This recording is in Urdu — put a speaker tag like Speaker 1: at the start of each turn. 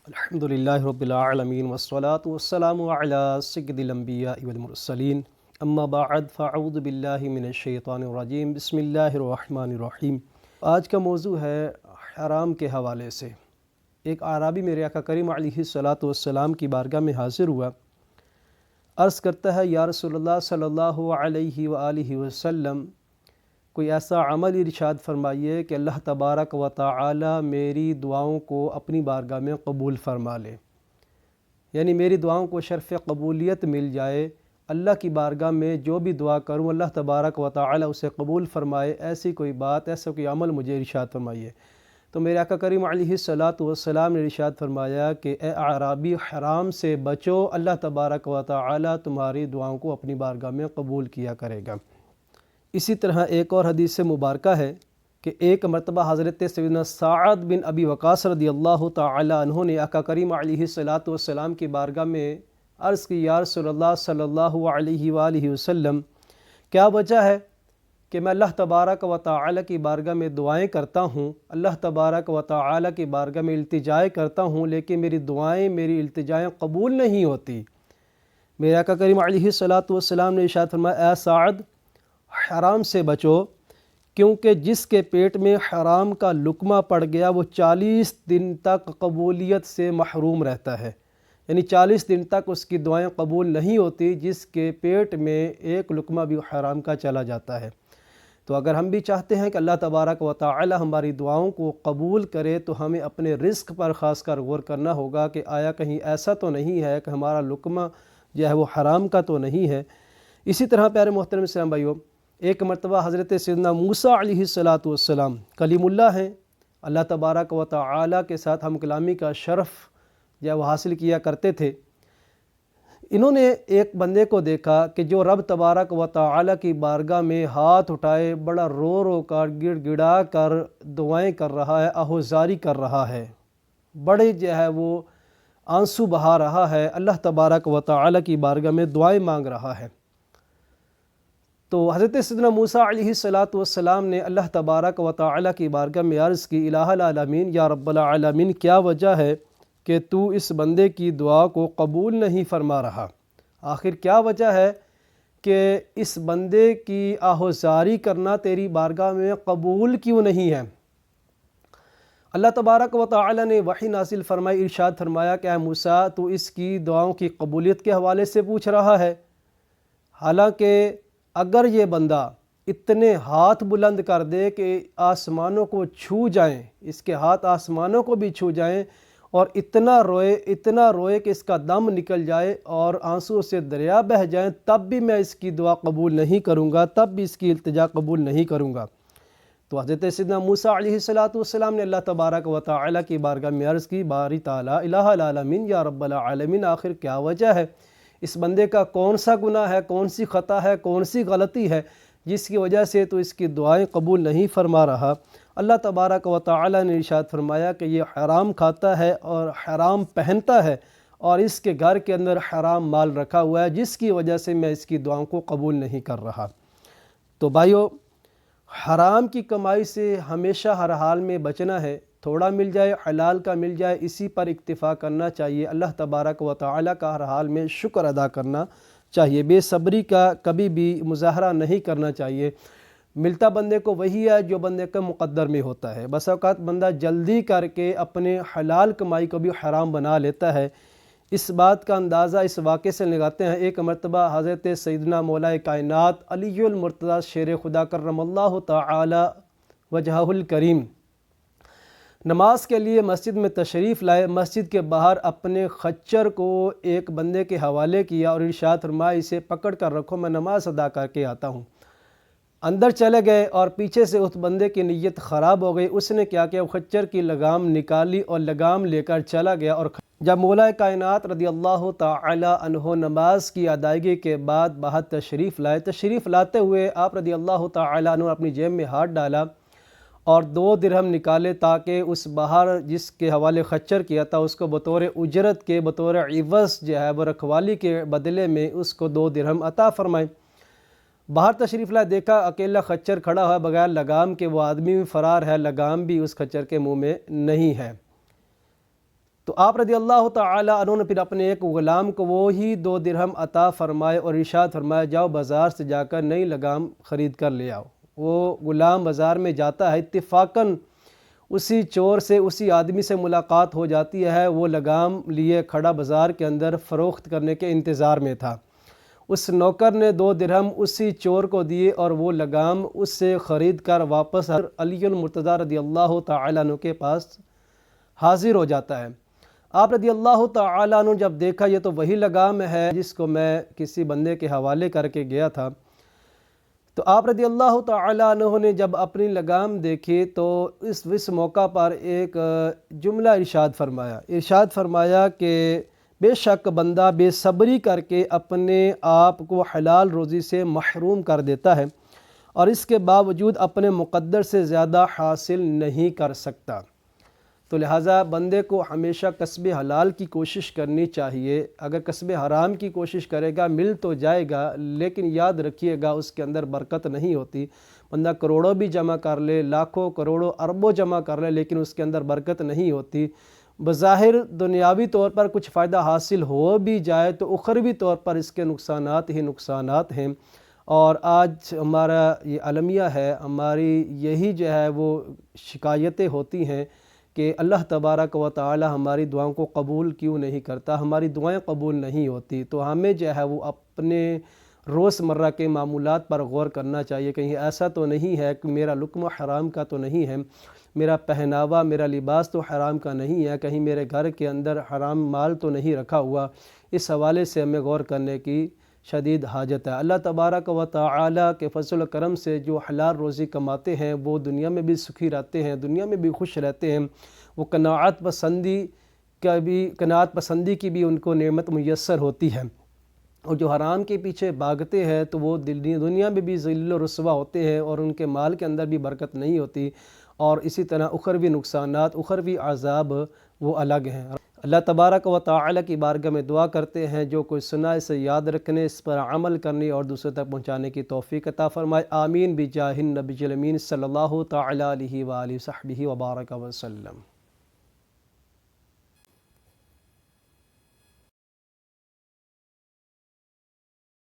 Speaker 1: الحمدللہ رب العالمین والصلاة والسلام علی سید الانبیاء والمرسلین اما بعد فاعوذ باللہ من الشیطان الرجیم بسم اللہ الرحمن الرحیم۔ آج کا موضوع ہے حرام کے حوالے سے۔ ایک اعرابی میرے آقا کریم علیہ الصلاۃ والسلام کی بارگاہ میں حاضر ہوا، عرض کرتا ہے یا رسول اللہ صلی اللہ علیہ وآلہ وسلم، کوئی ایسا عمل ارشاد فرمائیے کہ اللہ تبارک و تعالی میری دعاؤں کو اپنی بارگاہ میں قبول فرما لے، یعنی میری دعاؤں کو شرف قبولیت مل جائے، اللہ کی بارگاہ میں جو بھی دعا کروں اللہ تبارک و تعالی اسے قبول فرمائے، ایسی کوئی بات، ایسا کوئی عمل مجھے ارشاد فرمائیے۔ تو میرے آقا کریم علیہ الصلاۃ والسلام نے ارشاد فرمایا کہ اے اعرابی، حرام سے بچو، اللہ تبارک و تعالی تمہاری دعاؤں کو اپنی بارگاہ میں قبول کیا کرے گا۔ اسی طرح ایک اور حدیث مبارکہ ہے کہ ایک مرتبہ حضرت سیدنا سعد بن ابی وقاص رضی اللہ تعالی عنہ نے آقا کریم علیہ الصلاۃ والسلام کی بارگاہ میں عرض کی، یا رسول اللہ صلی اللہ علیہ وآلہ وسلم، کیا وجہ ہے کہ میں اللہ تبارک و تعالی کی بارگاہ میں دعائیں کرتا ہوں، اللہ تبارک و تعالی کی بارگاہ میں التجائیں کرتا ہوں، لیکن میری دعائیں، میری التجائیں قبول نہیں ہوتی؟ میرے آقا کریم علیہ الصلاۃ والسلام نے ارشاد فرمایا، اے سعد، حرام سے بچو، کیونکہ جس کے پیٹ میں حرام کا لقمہ پڑ گیا وہ 40 دن تک قبولیت سے محروم رہتا ہے، یعنی 40 دن تک اس کی دعائیں قبول نہیں ہوتی جس کے پیٹ میں ایک لقمہ بھی حرام کا چلا جاتا ہے۔ تو اگر ہم بھی چاہتے ہیں کہ اللہ تبارک و تعالی ہماری دعاؤں کو قبول کرے تو ہمیں اپنے رزق پر خاص کر غور کرنا ہوگا کہ آیا کہیں ایسا تو نہیں ہے کہ ہمارا لقمہ جو ہے وہ حرام کا تو نہیں ہے۔ اسی طرح پیارے محترم اسلام بھائیو، ایک مرتبہ حضرت سیدنا موسیٰ علیہ الصلاۃ والسلام کلیم اللہ ہیں، اللہ تبارک و تعالی کے ساتھ ہم کلامی کا شرف جو وہ حاصل کیا کرتے تھے۔ انہوں نے ایک بندے کو دیکھا کہ جو رب تبارک و تعالی کی بارگاہ میں ہاتھ اٹھائے بڑا رو رو کر گڑ گڑا کر دعائیں کر رہا ہے، آہوزاری کر رہا ہے، بڑے جو ہے وہ آنسو بہا رہا ہے، اللہ تبارک و تعالی کی بارگاہ میں دعائیں مانگ رہا ہے۔ تو حضرت سیدنا موسیٰ علیہ الصلاۃ والسلام نے اللہ تبارک و تعالی کی بارگاہ میں عرض کی، الہ العالمین، یا رب العالمین، کیا وجہ ہے کہ تو اس بندے کی دعا کو قبول نہیں فرما رہا؟ آخر کیا وجہ ہے کہ اس بندے کی آہوزاری کرنا تیری بارگاہ میں قبول کیوں نہیں ہے؟ اللہ تبارک و تعالی نے وحی نازل فرمائی، ارشاد فرمایا کہ اے موسیٰ، تو اس کی دعاؤں کی قبولیت کے حوالے سے پوچھ رہا ہے، حالانکہ اگر یہ بندہ اتنے ہاتھ بلند کر دے کہ آسمانوں کو چھو جائیں، اس کے ہاتھ آسمانوں کو بھی چھو جائیں، اور اتنا روئے کہ اس کا دم نکل جائے اور آنسو سے دریا بہہ جائیں، تب بھی میں اس کی دعا قبول نہیں کروں گا، تب بھی اس کی التجا قبول نہیں کروں گا۔ تو حضرت سیدنا موسیٰ علیہ السلام نے اللہ تبارک و تعالی کی بارگاہ میں عرض کی، باری تعالی، الہ العالمین، یا رب العالمین، آخر کیا وجہ ہے؟ اس بندے کا کون سا گناہ ہے، کون سی خطا ہے، کون سی غلطی ہے جس کی وجہ سے تو اس کی دعائیں قبول نہیں فرما رہا؟ اللہ تبارک و تعالی نے ارشاد فرمایا کہ یہ حرام کھاتا ہے اور حرام پہنتا ہے، اور اس کے گھر کے اندر حرام مال رکھا ہوا ہے، جس کی وجہ سے میں اس کی دعاؤں کو قبول نہیں کر رہا۔ تو بھائیو، حرام کی کمائی سے ہمیشہ ہر حال میں بچنا ہے، تھوڑا مل جائے، حلال کا مل جائے، اسی پر اکتفا کرنا چاہیے۔ اللہ تبارک و تعالی کا ہر حال میں شکر ادا کرنا چاہیے، بے صبری کا کبھی بھی مظاہرہ نہیں کرنا چاہیے۔ ملتا بندے کو وہی ہے جو بندے کا مقدر میں ہوتا ہے۔ بس اوقات بندہ جلدی کر کے اپنے حلال کمائی کو بھی حرام بنا لیتا ہے۔ اس بات کا اندازہ اس واقعے سے لگاتے ہیں، ایک مرتبہ حضرت سیدنا مولا کائنات علی المرتضیٰ شیر خدا کرم اللہ تعالی وجہہ الکریم نماز کے لیے مسجد میں تشریف لائے، مسجد کے باہر اپنے خچر کو ایک بندے کے حوالے کیا اور ارشاد فرمایا، اسے پکڑ کر رکھو، میں نماز ادا کر کے آتا ہوں۔ اندر چلے گئے اور پیچھے سے اس بندے کی نیت خراب ہو گئی، اس نے کیا کیا، خچر کی لگام نکالی اور لگام لے کر چلا گیا، اور جب مولا کائنات رضی اللہ تعالی عنہ نماز کی ادائیگی کے بعد باہر تشریف لاتے ہوئے آپ رضی اللہ تعالی عنہ اپنی جیب میں ہاتھ ڈالا اور 2 درہم نکالے تاکہ اس باہر جس کے حوالے خچر کیا تھا اس کو بطور اجرت کے، بطور عوض جو ہے وہ رکھوالی کے بدلے میں اس کو 2 درہم عطا فرمائیں۔ باہر تشریف لائے، دیکھا اکیلا خچر کھڑا ہوا بغیر لگام کے، وہ آدمی بھی فرار ہے، لگام بھی اس خچر کے منہ میں نہیں ہے۔ تو آپ رضی اللہ تعالی عنہ نے پھر اپنے ایک غلام کو وہی 2 درہم عطا فرمائے اور ارشاد فرمایا جاؤ بازار سے جا کر نئی لگام خرید کر لے آؤ۔ وہ غلام بازار میں جاتا ہے، اتفاقاً اسی چور سے، اسی آدمی سے ملاقات ہو جاتی ہے، وہ لگام لیے کھڑا بازار کے اندر فروخت کرنے کے انتظار میں تھا۔ اس نوکر نے 2 درہم اسی چور کو دیے اور وہ لگام اس سے خرید کر واپس علی المرتضیٰ رضی اللہ تعالیٰ عنہ کے پاس حاضر ہو جاتا ہے۔ آپ رضی اللہ تعالیٰ عنہ جب دیکھا یہ تو وہی لگام ہے جس کو میں کسی بندے کے حوالے کر کے گیا تھا، تو آپ رضی اللہ تعالیٰ عنہ نے جب اپنی لگام دیکھی تو اس موقع پر ایک جملہ ارشاد فرمایا کہ بے شک بندہ بے صبری کر کے اپنے آپ کو حلال روزی سے محروم کر دیتا ہے اور اس کے باوجود اپنے مقدر سے زیادہ حاصل نہیں کر سکتا۔ تو لہٰذا بندے کو ہمیشہ کسب حلال کی کوشش کرنی چاہیے۔ اگر کسب حرام کی کوشش کرے گا مل تو جائے گا، لیکن یاد رکھیے گا اس کے اندر برکت نہیں ہوتی۔ بندہ کروڑوں بھی جمع کر لے، لاکھوں کروڑوں اربوں جمع کر لے، لیکن اس کے اندر برکت نہیں ہوتی۔ بظاہر دنیاوی طور پر کچھ فائدہ حاصل ہو بھی جائے تو اخروی طور پر اس کے نقصانات ہی نقصانات ہیں۔ اور آج ہمارا یہ المیہ ہے، ہماری یہی جو ہے وہ شکایتیں ہوتی ہیں کہ اللہ تبارک و تعالی ہماری دعاؤں کو قبول کیوں نہیں کرتا، ہماری دعائیں قبول نہیں ہوتی۔ تو ہمیں جو ہے وہ اپنے روزمرہ کے معمولات پر غور کرنا چاہیے، کہیں ایسا تو نہیں ہے کہ میرا لقمہ حرام کا تو نہیں ہے، میرا پہناوا میرا لباس تو حرام کا نہیں ہے، کہیں میرے گھر کے اندر حرام مال تو نہیں رکھا ہوا۔ اس حوالے سے ہمیں غور کرنے کی شدید حاجت ہے۔ اللہ تبارک و تعالی کے فضل و کرم سے جو حلال روزی کماتے ہیں وہ دنیا میں بھی سکھی رہتے ہیں، دنیا میں بھی خوش رہتے ہیں۔ وہ قناعت پسندی کی بھی ان کو نعمت میسر ہوتی ہے، اور جو حرام کے پیچھے بھاگتے ہیں تو وہ دنیا میں بھی ذلیل و رسوا ہوتے ہیں اور ان کے مال کے اندر بھی برکت نہیں ہوتی، اور اسی طرح اخروی نقصانات، اخروی عذاب وہ الگ ہیں۔ اللہ تبارک و تعالی کی بارگاہ میں دعا کرتے ہیں جو کوئی سنا اسے یاد رکھنے، اس پر عمل کرنے اور دوسرے تک پہنچانے کی توفیق عطا فرمائے۔ آمین بجاہ النبی الامین صلی اللہ تعالی علیہ وآلہ وصحبہ وبارک وسلم۔